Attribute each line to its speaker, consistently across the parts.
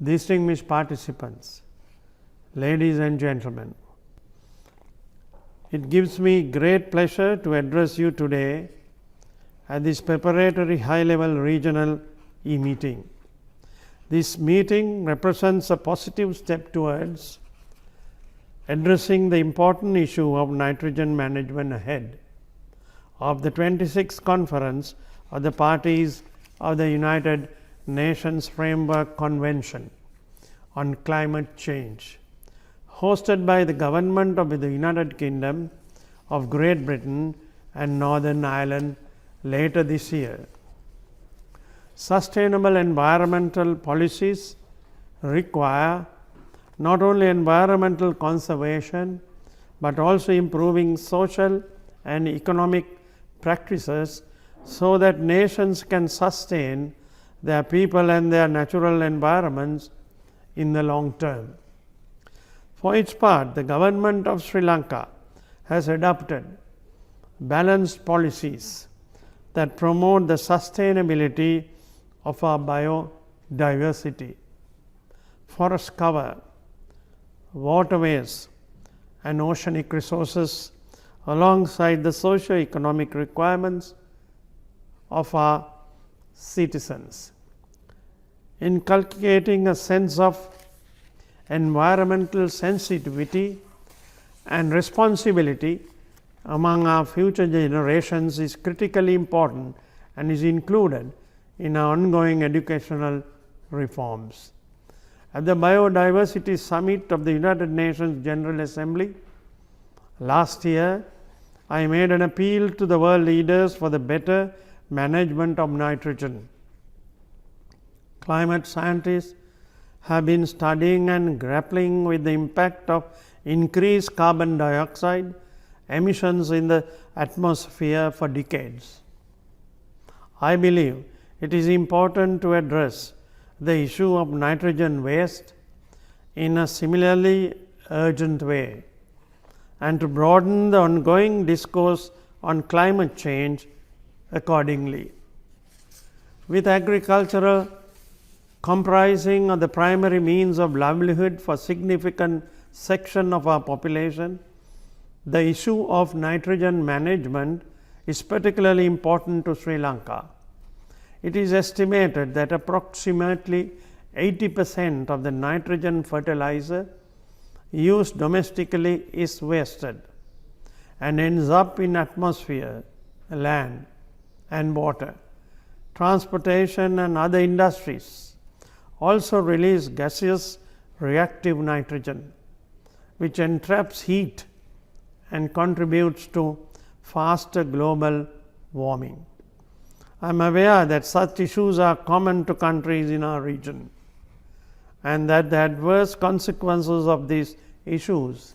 Speaker 1: Distinguished participants, ladies and gentlemen, it gives me great pleasure to address you today at this preparatory high-level regional e-meeting. This meeting represents a positive step towards addressing the important issue of nitrogen management ahead of the 26th conference of the parties of the United Nations Framework Convention on Climate Change, hosted by the Government of the United Kingdom of Great Britain and Northern Ireland later this year. Sustainable environmental policies require not only environmental conservation, but also improving social and economic practices so that nations can sustain their people and their natural environments in the long term. For its part, the government of Sri Lanka has adopted balanced policies that promote the sustainability of our biodiversity, forest cover, waterways and oceanic resources, alongside the socio-economic requirements of our citizens. Inculcating a sense of environmental sensitivity and responsibility among our future generations is critically important and is included in our ongoing educational reforms. At the Biodiversity Summit of the United Nations General Assembly last year, I made an appeal to the world leaders for the better management of nitrogen. Climate scientists have been studying and grappling with the impact of increased carbon dioxide emissions in the atmosphere for decades. I believe it is important to address the issue of nitrogen waste in a similarly urgent way and to broaden the ongoing discourse on climate change accordingly. With agricultural comprising of the primary means of livelihood for significant section of our population, the issue of nitrogen management is particularly important to Sri Lanka. It is estimated that approximately 80% of the nitrogen fertilizer used domestically is wasted and ends up in atmosphere, land and water. Transportation and other industries also release gaseous reactive nitrogen, which entraps heat and contributes to faster global warming. I am aware that such issues are common to countries in our region and that the adverse consequences of these issues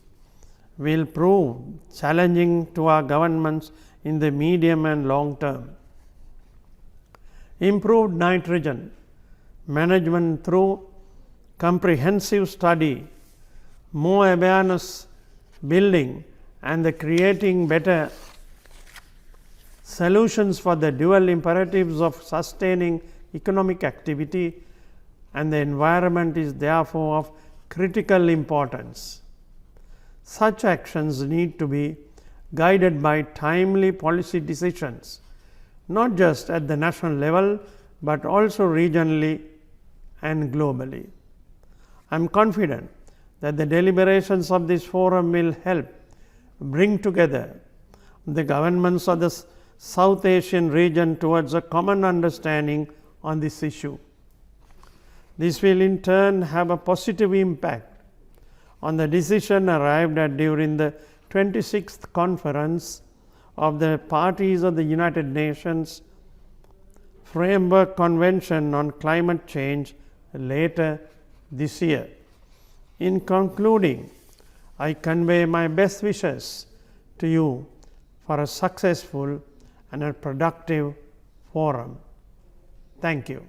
Speaker 1: will prove challenging to our governments in the medium and long term. Improved nitrogen management through comprehensive study, more awareness building and the creating better solutions for the dual imperatives of sustaining economic activity and the environment is therefore of critical importance. Such actions need to be guided by timely policy decisions, not just at the national level, but also regionally and globally. I am confident that the deliberations of this forum will help bring together the governments of the South Asian region towards a common understanding on this issue. This will in turn have a positive impact on the decision arrived at during the 26th conference of the parties of the United Nations Framework Convention on Climate Change later this year. In concluding, I convey my best wishes to you for a successful and a productive forum. Thank you.